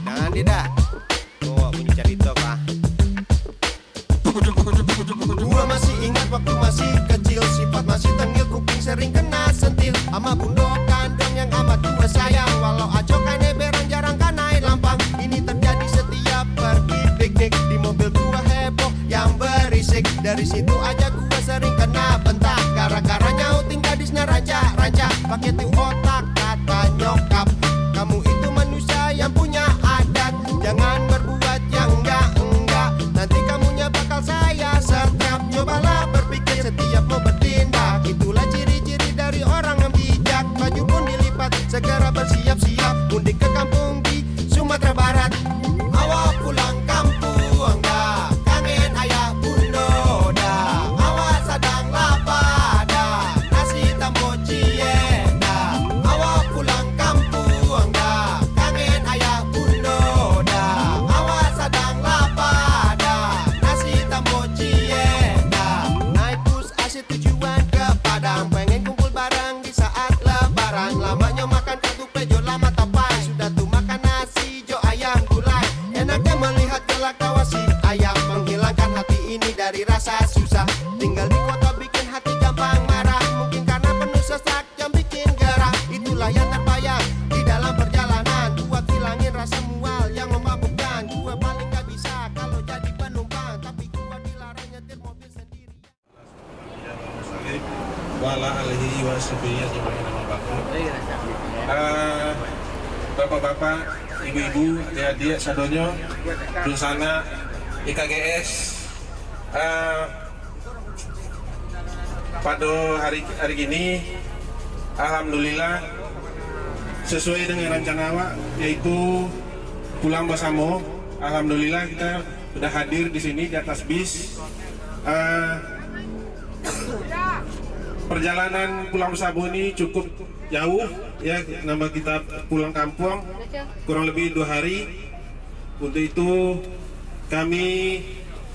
Jangan tidak. Gua bunyi cerita kah? Gua masih ingat waktu masih kecil, sifat masih tengil, kuping sering kena sentil ama bundo kandang yang amat gua sayang. Walau ajokan berang jarang kan naik lampang. Ini terjadi setiap pergi piknik, di mobil gua heboh yang berisik. Dari situ aja gua sering kena bentak, gara-gara nyautin gadisnya raja-raja. Pakai tuh otak kata nyokap, kamu itu manusia yang punya adat, jangan berbuat yang enggak. Nanti kamunya bakal saya sergap. Cobalah berpikir setiap mau bertindak, itulah ciri-ciri dari orang yang bijak. Baju pun dilipat, segera bersiap-siap mudik ke kampung di Sumatera Barat. Awak pulang kampung dah, kangen ayah bundo dah. Awak sedang lapar dah, nasi tambah cie dah. Awak pulang kampung dah, kangen ayah bundo dah. Awak sedang lapar dah, nasi tambah cie dah. Naik bus asyik tujuan ke Padang, pengen kumpul bareng di saat lebaran. Lamanya makan kartu pejo lama tapai, sudah tuh makan nasi jo ayam gulai. Enaknya melihat gelak tawa si ayam, menghilangkan hati ini dari rasa susah. Tinggal di kota bikin hati gampang marah, mungkin karena penuh sesak yang bikin gerah. Itulah yang terbayang di dalam perjalanan, buat hilangin rasa mual yang memabukkan. Gue paling gak bisa kalau jadi penumpang, tapi gue dilarang nyetir mobil sendiri. Wala alihi wa sahbihi ajma'in amma ba'du. Bapak-bapak, ibu-ibu, adik-adik sadonyo, Rusana IKGS, pada hari ini alhamdulillah sesuai dengan rencana awak, yaitu pulang bersama. Alhamdulillah kita sudah hadir di sini di atas bis. Perjalanan pulang bersama ini cukup jauh ya, nama kita pulang kampung kurang lebih 2 hari. Untuk itu kami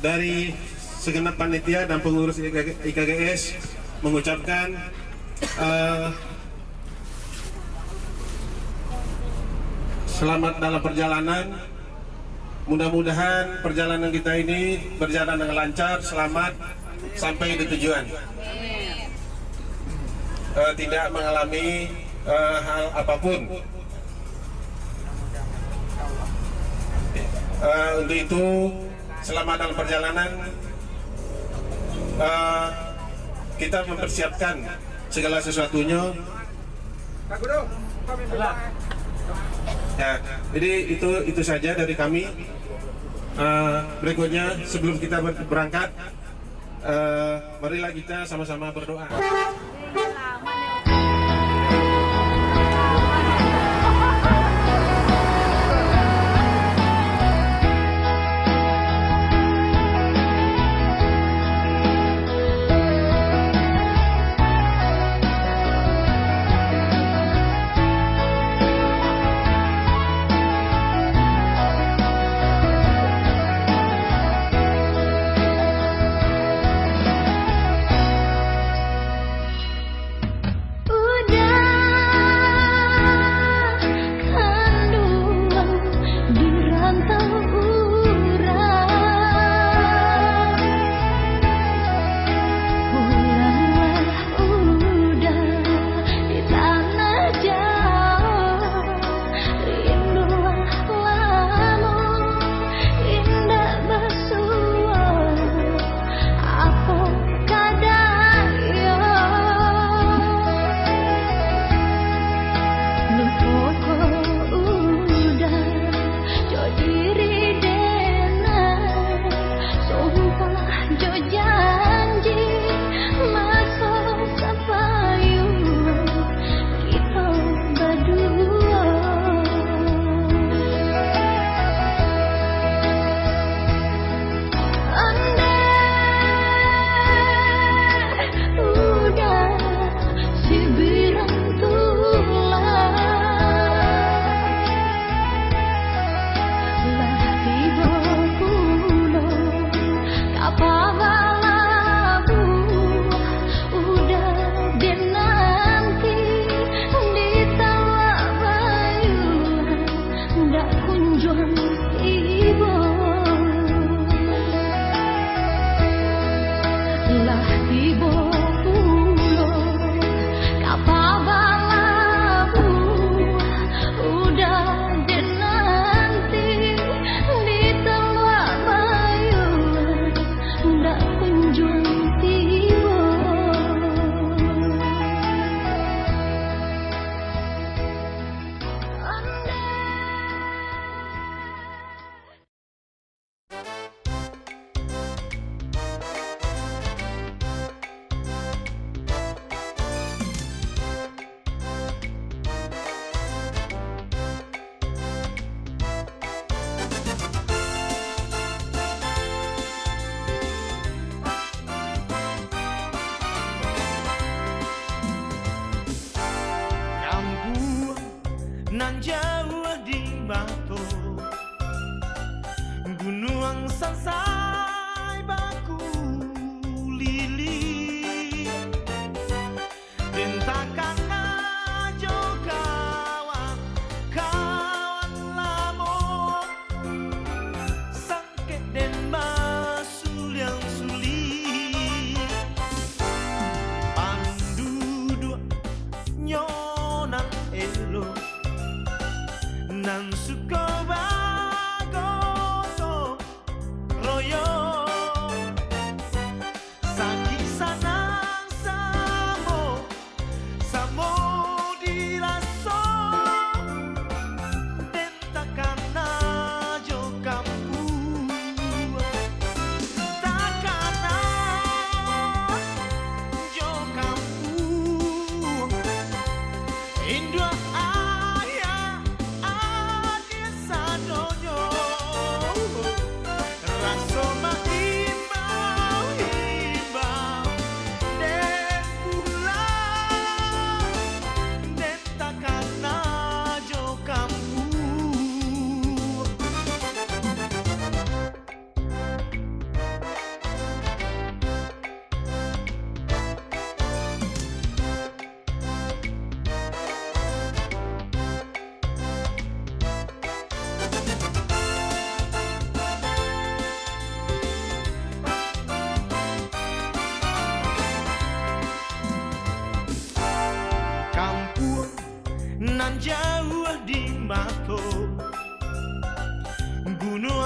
dari segenap panitia dan pengurus IKGS mengucapkan selamat dalam perjalanan. Mudah-mudahan perjalanan kita ini berjalan dengan lancar, selamat sampai di tujuan. Tidak mengalami hal apapun. Untuk itu selama dalam perjalanan kita mempersiapkan segala sesuatunya. Ya, jadi itu saja dari kami. Berikutnya sebelum kita berangkat, marilah kita sama-sama berdoa.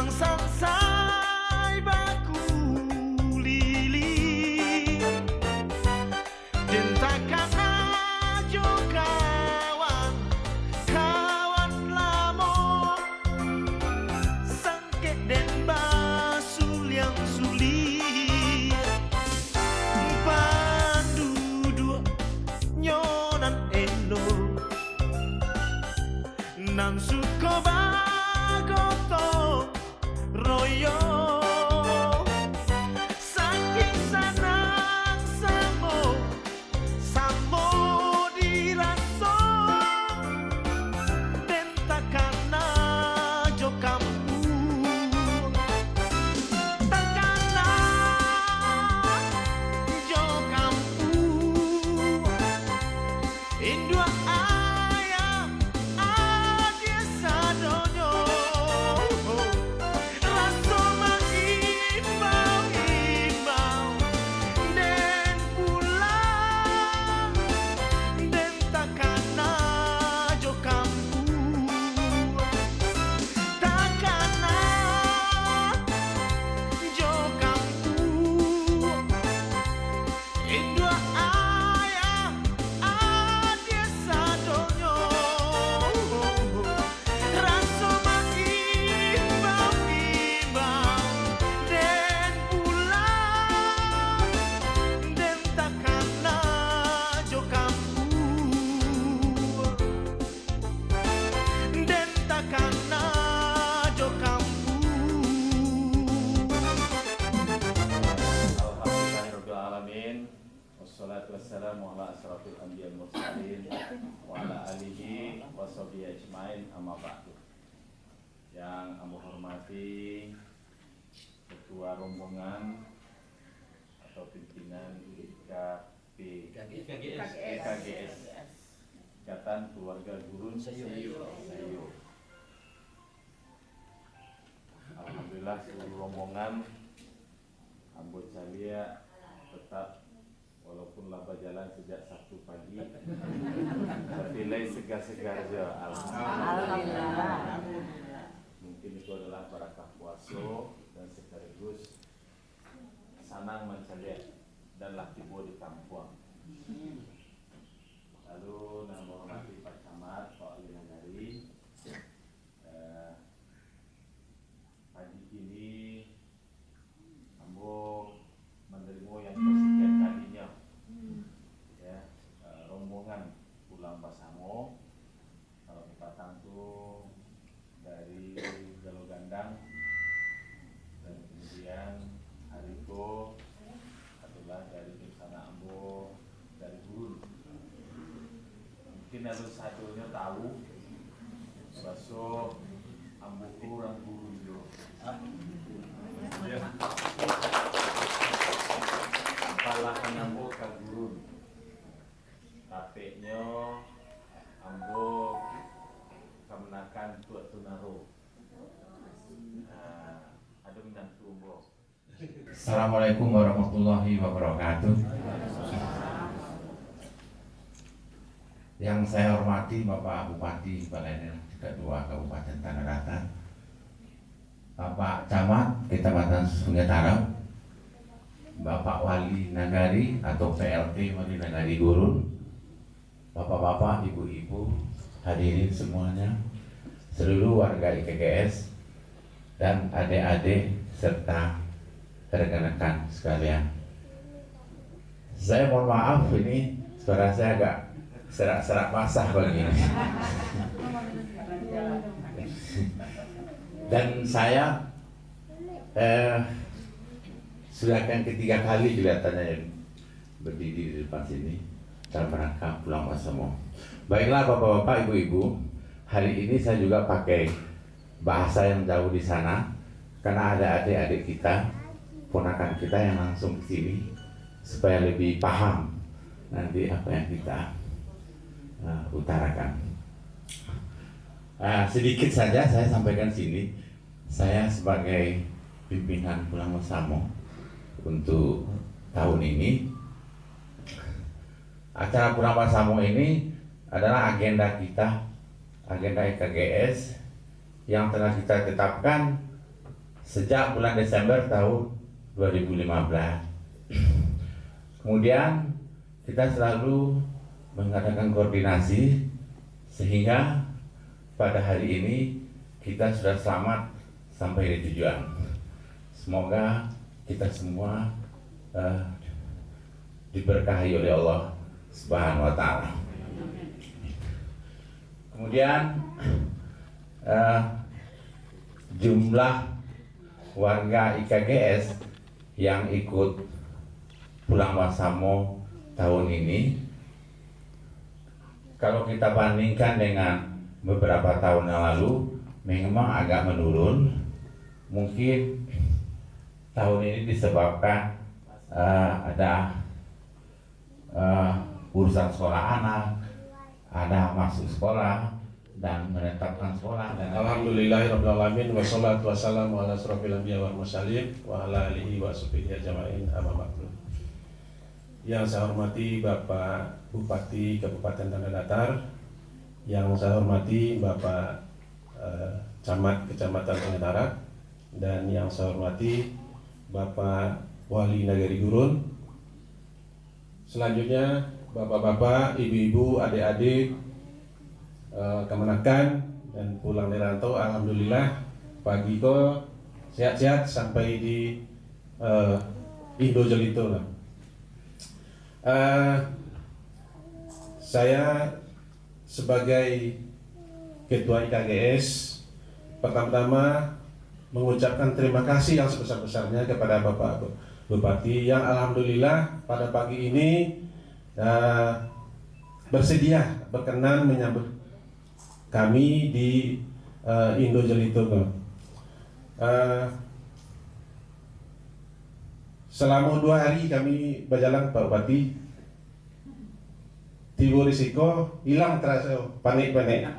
sangsai baku lili den takkan ajo kawan kawan lamo sangket den basul yang sulit panduduk nyonan elo nan suko bagoto royo saking sanang samo samo diraso den takana jo kampung takana jo kampung indua ayah adie sadonyo raso imbau-imbau den pulang den takana jo kampung takana jo kampung indua ayah adie sadonyo raso imbau-imbau den pulang den takana jo kampung den takana jo kampung. Alhamdulillahirrahmanirrahim. Wassalatu wassalamu ala asrafil anbiya wal mursalin wa ala alihi wa sahbihi ajmain, amma ba'du. Yang kami hormati Ketua Rombongan atau Pimpinan KGS Ikatan Keluarga Gurun Sayu. Alhamdulillah seluruh rombongan ambut salia tetap walaupun laba jalan sejak Sabtu pagi bernilai segar-segar aja. Alhamdulillah. Mungkin itu adalah barakah puasa dan sekaligus sanang mencari dan tiba di kampung. Lalu yang menghormati Pak Camat, Pak Ali Nagari, pagi ini ambo menerima yang kesekian kalinya ya, rombongan pulang Basamo kalau dipatang tuh dari Galo Gandang dan kemudian Hariko adalah dari sana ambo dari Gurun. Mungkin ada satunya tahu bakso ambo kurang Gurun yo. Apalah ambo ka Gurun. Tapenya ambo kemenakan Tuak Tunaro. Ada minat tumbuh. Assalamualaikum warahmatullahi wabarakatuh. Yang saya hormati Bapak Bupati Kepala Daerah Kedua Kabupaten Tanah Datar, Bapak Camat Kecamatan Sungai Tarap, Bapak Wali Nagari atau PLT Wali Nagari Gurun, Bapak-bapak, ibu-ibu, hadirin semuanya, seluruh warga IKGS dan adik-adik serta rekan-rekan sekalian. Saya mohon maaf, ini suara saya agak serak-serak basah begini. Dan saya sudah yang ketiga kali kelihatannya berdiri di depan sini dalam rangka pulang Basamo. Baiklah bapak-bapak, ibu-ibu, hari ini saya juga pakai bahasa yang jauh di sana karena ada adik-adik kita, ponakan kita yang langsung ke sini supaya lebih paham nanti apa yang kita utarakan. Sedikit saja saya sampaikan sini. Saya sebagai pimpinan Pulang Basamo untuk tahun ini, acara Pulang Basamo ini adalah agenda kita, agenda IKGS yang telah kita tetapkan sejak bulan Desember tahun 2015. Kemudian kita selalu mengadakan koordinasi sehingga pada hari ini kita sudah selamat sampai di tujuan. Semoga kita semua diberkahi oleh Allah Subhanahu wa Ta'ala. Kemudian jumlah warga IKGS yang ikut Pulang Wasamo tahun ini, kalau kita bandingkan dengan beberapa tahun yang lalu, memang agak menurun. Mungkin tahun ini disebabkan ada urusan sekolah anak, ada masuk sekolah dan menetapkan sekolah. Dan Alhamdulillahirrahmanirrahim. Wassalatu wassalamu ala asrofil anbiya wal mursalin wa ala alihi wa sahbihi ajma'in, amma ba'du. Yang saya hormati Bapak Bupati Kabupaten Tanah Datar, yang saya hormati Bapak Camat Kecamatan Penyedarat, dan yang saya hormati Bapak Wali Nagari Gurun. Selanjutnya Bapak-bapak, ibu-ibu, adik-adik, kemenakan dan pulang dari rantau, alhamdulillah pagi kok sehat-sehat sampai di Indo Jelito lah. Saya sebagai Ketua IKGS pertama-tama mengucapkan terima kasih yang sebesar-besarnya kepada Bapak Bupati yang alhamdulillah pada pagi ini bersedia berkenan menyambut kami di Indo Jelito. Selama 2 hari kami berjalan Pak Bupati, tiba risiko hilang terasa panik-panik.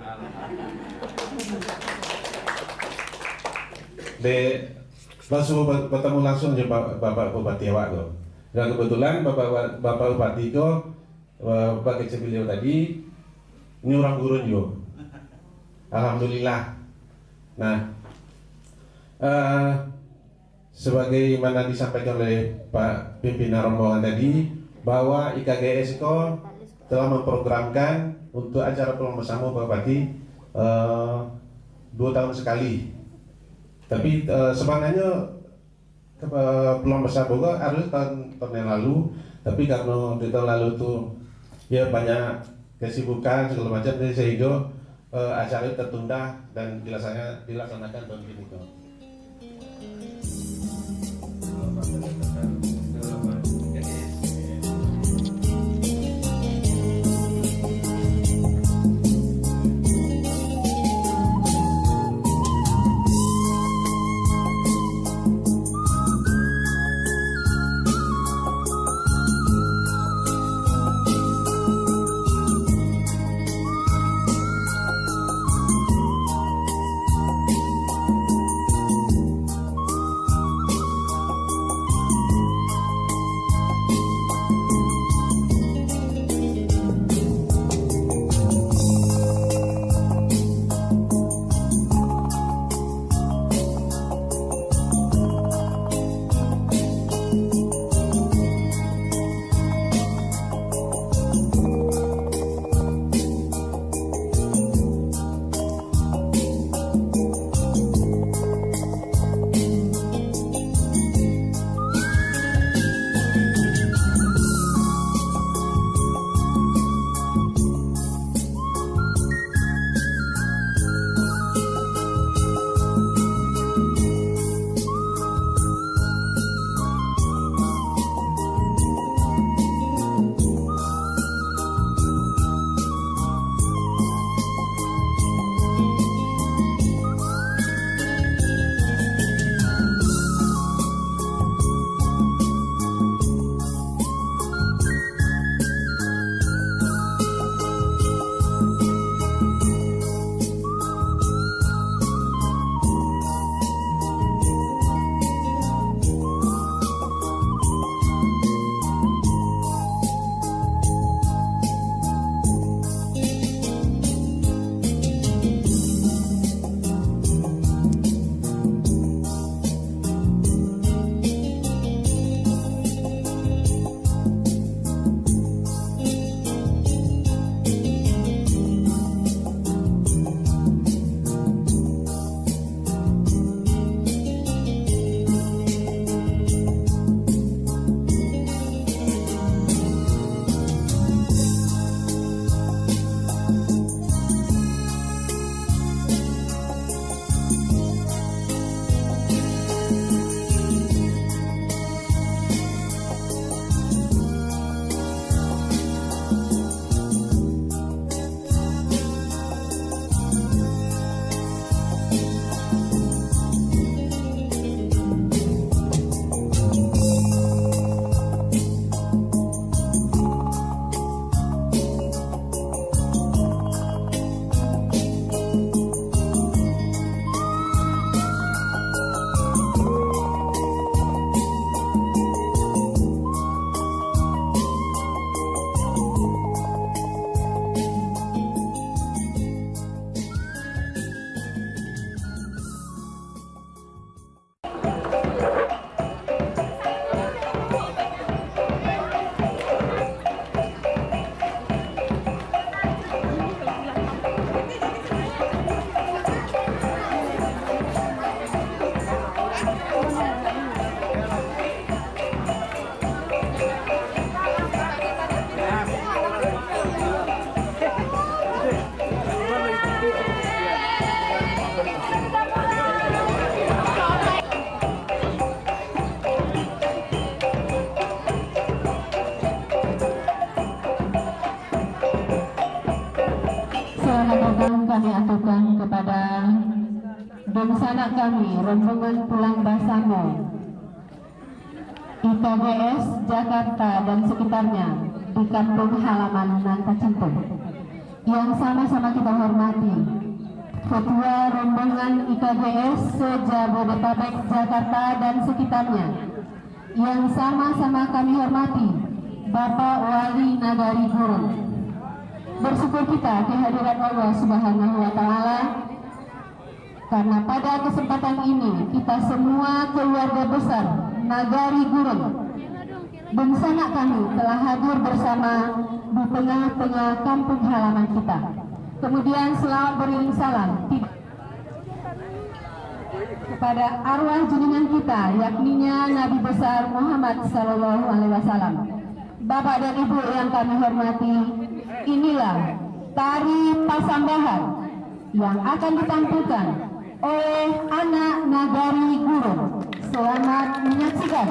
Langsung bertemu langsung dengan Bapak Bupati awak tu. Dan kebetulan Bapak Bupati tu Bapak kecil beliau tadi ini orang gurun juga. Alhamdulillah. Nah, sebagaimana disampaikan oleh Pak Pimpinan rombongan tadi, bahwa IKGS itu telah memprogramkan untuk acara pulang bersama Pak Bupati 2 tahun sekali. Tapi sebenarnya pulang bersama juga harus tahun yang lalu, tapi karena di tahun lalu tuh ya banyak kesibukan segala macam, jadi sehingga acara itu tertunda dan dilaksanakan tahun ini. kami rombongan pulang Basamo IKGS Jakarta dan sekitarnya di kampung halaman Nangkacempo yang sama-sama kita hormati Ketua Rombongan IKGS se-Jabodetabek Jakarta dan sekitarnya yang sama-sama kami hormati Bapak Wali Nagari Gurun. Bersyukur kita kehadiran Allah Subhanahu wa Ta'ala karena pada kesempatan ini kita semua keluarga besar Nagari Gurun dan sanak kami telah hadir bersama di tengah-tengah kampung halaman kita. Kemudian selamat beriring salam kepada arwah junjungan kita, yakninya Nabi besar Muhammad Sallallahu Alaihi Wasallam. Bapak dan Ibu yang kami hormati, inilah tari Pasambahan yang akan ditampilkan oleh anak Nagari Gurun. Selamat menyaksikan.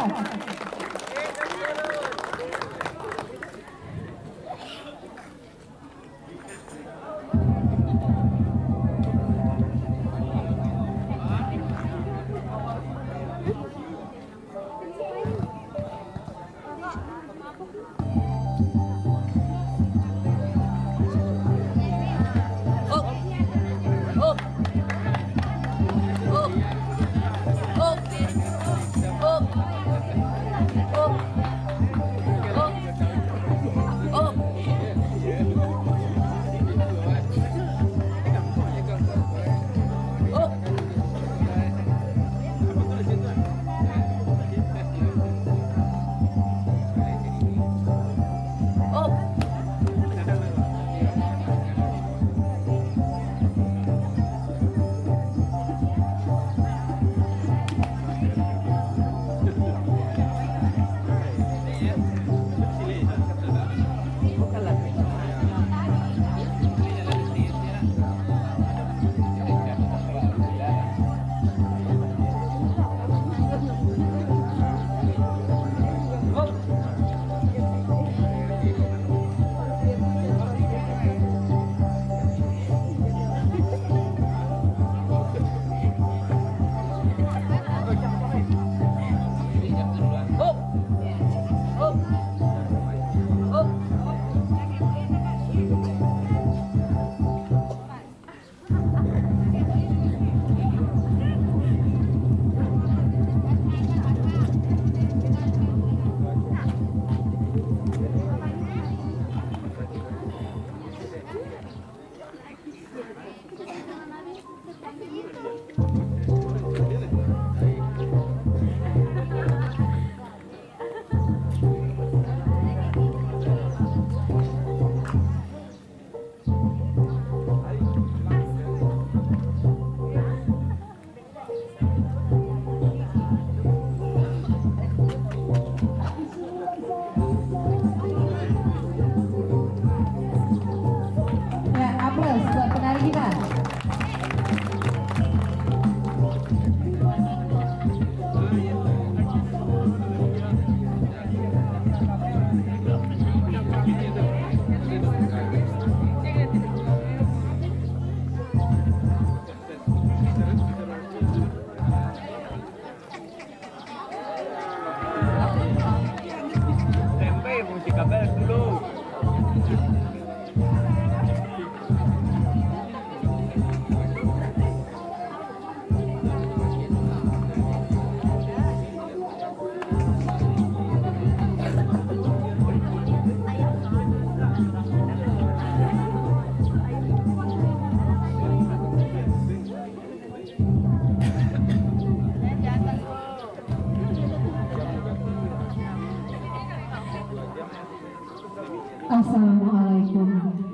Assalamualaikum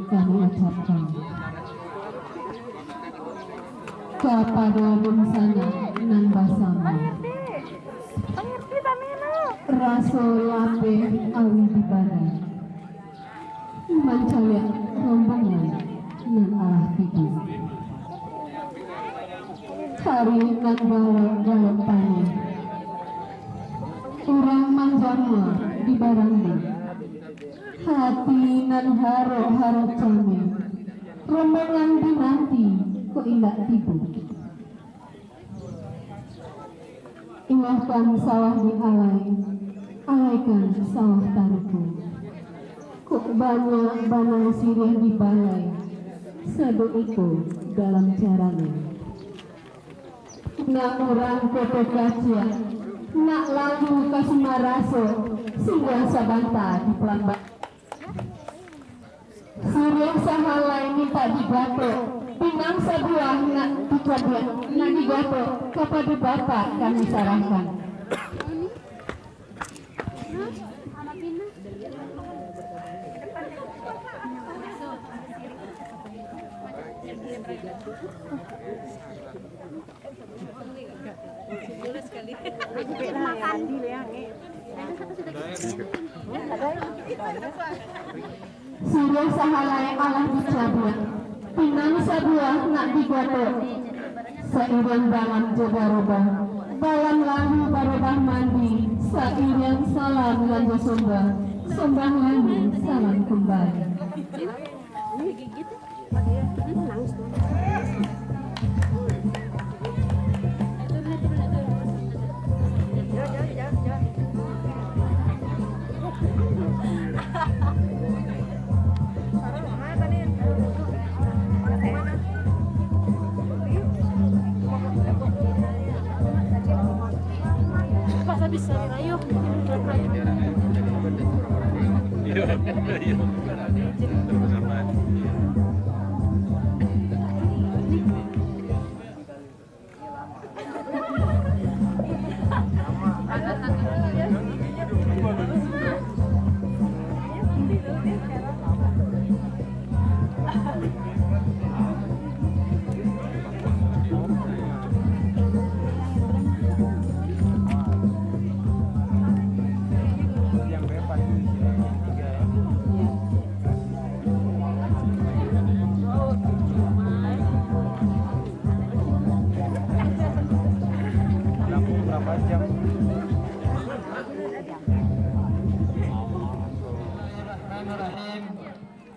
kami ucapkan kepada bungsana nan basama Rasul lape awi di badan mencaliak rombongan nan arah tidur hari nan bawa galopane urang manjama di barangnya hati nan haro came rombongan dinanti kok indah tibu Inahkan sawah dialai, alaikan sawah tariku. Kok banyak bana sirih di balai, sadu itu dalam caranya. Nak orang koto kacia, nak lalu kasimaraso, singgah sabanta di pelambat. Sirih sahalai minta digato, pinang sebuah nak dicabiak, nak digato, kepada bapak kami sarankan. Sirih sahalai Allah dicabiak, pinang sebuah nak digato, seiring dalam jaga robah, dalam lahu barobah mandi, seiring salam lanja sumba, sumbah lagi salam kembali.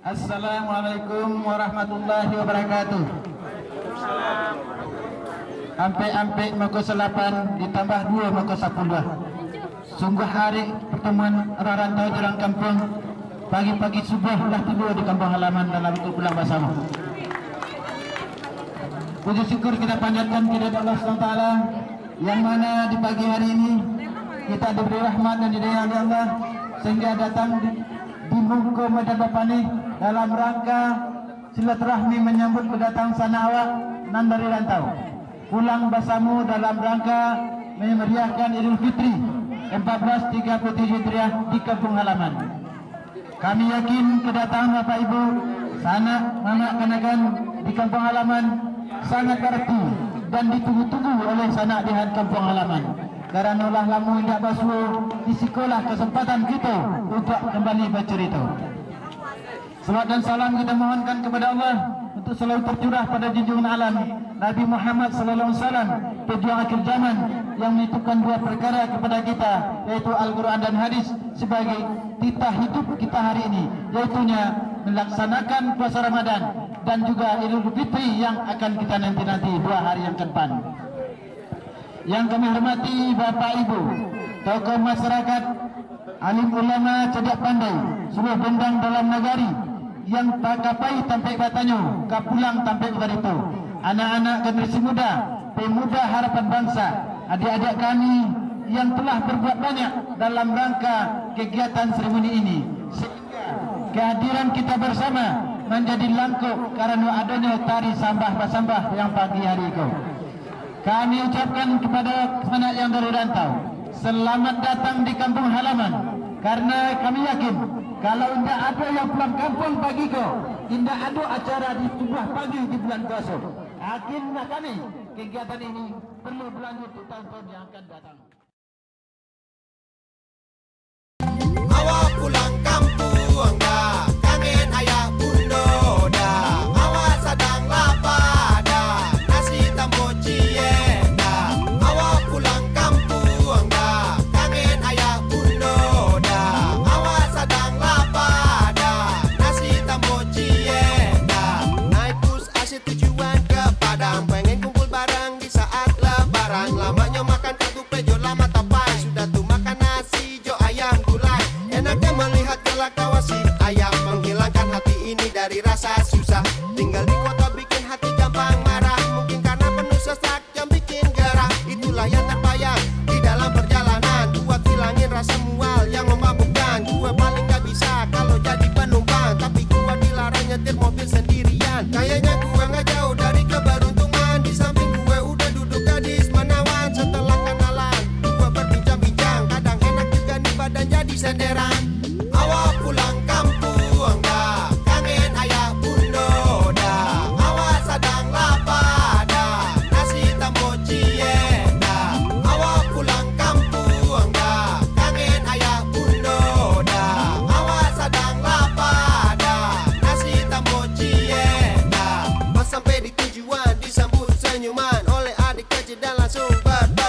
Assalamualaikum warahmatullahi wabarakatuh. Ampe-ampe mako 8 ditambah 2 mako 10. Sungguh hari pertemuan rarantau jalan kampung. Pagi-pagi subuh lah tiba di kampung halaman dalam waktu pulang bersama. Puji syukur kita panjatkan kepada Allah SWT yang mana di pagi hari ini kita diberi rahmat dan hidayah oleh Allah sehingga datang di muka Medan Bapani dalam rangka silaturahmi menyambut kedatangan sana awak nan dari rantau pulang bersama dalam rangka memeriahkan Idul Fitri 1437 Hijriah di kampung halaman. Kami yakin kedatangan Bapak Ibu, sanak, mama, kanakan di kampung halaman sangat berarti dan ditunggu-tunggu oleh sanak di kampung halaman. Karena olah lamu indah basuh di sekolah kesempatan kita untuk kembali bercerita. Salat dan salam kita mohonkan kepada Allah untuk selalu tercurah pada junjungan alam Nabi Muhammad sallallahu alaihi wasallam, pejuang akhir zaman yang menitipkan dua perkara kepada kita, yaitu Al-Quran dan hadis sebagai titah hidup kita hari ini, yaitunya melaksanakan puasa Ramadan dan juga Idul Fitri yang akan kita nanti-nanti 2 hari yang ke depan. Yang kami hormati Bapak Ibu, tokoh masyarakat, alim ulama cerdak pandai, seluruh bendang dalam negari yang tak kapai sampai katanya, kapulang sampai itu. Anak-anak generasi muda, pemuda harapan bangsa, adik-adik kami yang telah berbuat banyak dalam rangka kegiatan seremoni ini, sehingga kehadiran kita bersama menjadi langkuk karena adanya tari sambah-sambah yang pagi hari itu. Kami ucapkan kepada anak yang dari rantau, selamat datang di kampung halaman. Karena kami yakin kalau tidak ada yang pulang kampung pagi kau, tidak ada acara di sebuah pagi di bulan puasa. Akhirnya kami kegiatan ini perlu berlanjut di tahun-tahun yang akan datang. Awak pulang kampung dah, kangen ayah bunda dah. Awak sedang lapar dah, nasi tambah cie dah. Awak pulang kampung dah, kangen ayah bunda dah. Awak sedang lapar dah, nasi tambah cie dah. Naik bus asyik tujuan ke Padang, pengen kumpul bareng di saat lebaran. Lamanya makan kartu pejola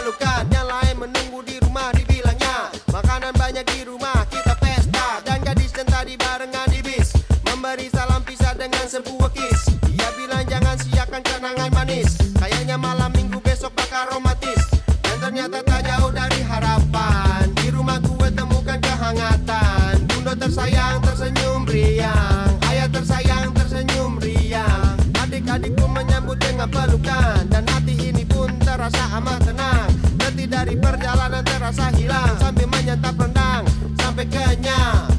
pelukan, yang lain menunggu di rumah dibilangnya makanan banyak di rumah, kita pesta. Dan gadis dan tadi barengan di bis memberi salam pisah dengan sebuah kiss. Dia bilang jangan siakan kenangan manis, kayaknya malam minggu besok bakal romantis. Dan ternyata tak jauh dari harapan, di rumah gue temukan kehangatan. Bunda tersayang tersenyum riang, ayah tersayang tersenyum riang. Adik-adik pun menyambut dengan pelukan, dan hati ini pun terasa amat tenang. Letih dari perjalanan terasa hilang, sambil menyantap rendang sampai kenyang.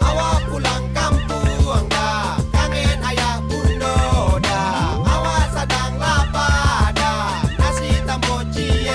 Awak pulang kampung dah, kangen ayah bunda dah. Awak sadang lapar dah, nasi tambah cie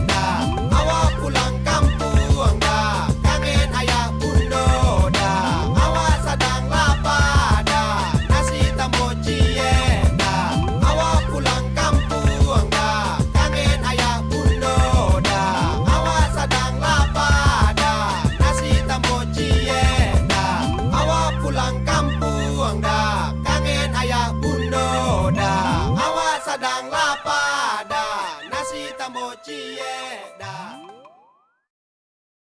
dah. Awak pulang kampung dah, kangen ayah bunda dah. Awak sadang lapar dah, nasi tambah cie dah. Awak pulang kampung dah, kangen ayah bunda dah. Awak sadang lapar dah, nasi tambah cie dah. Awak pulang kampung dah, kangen ayah bunda dah. Awak sadang lapar dah, nasi tambah cie dah.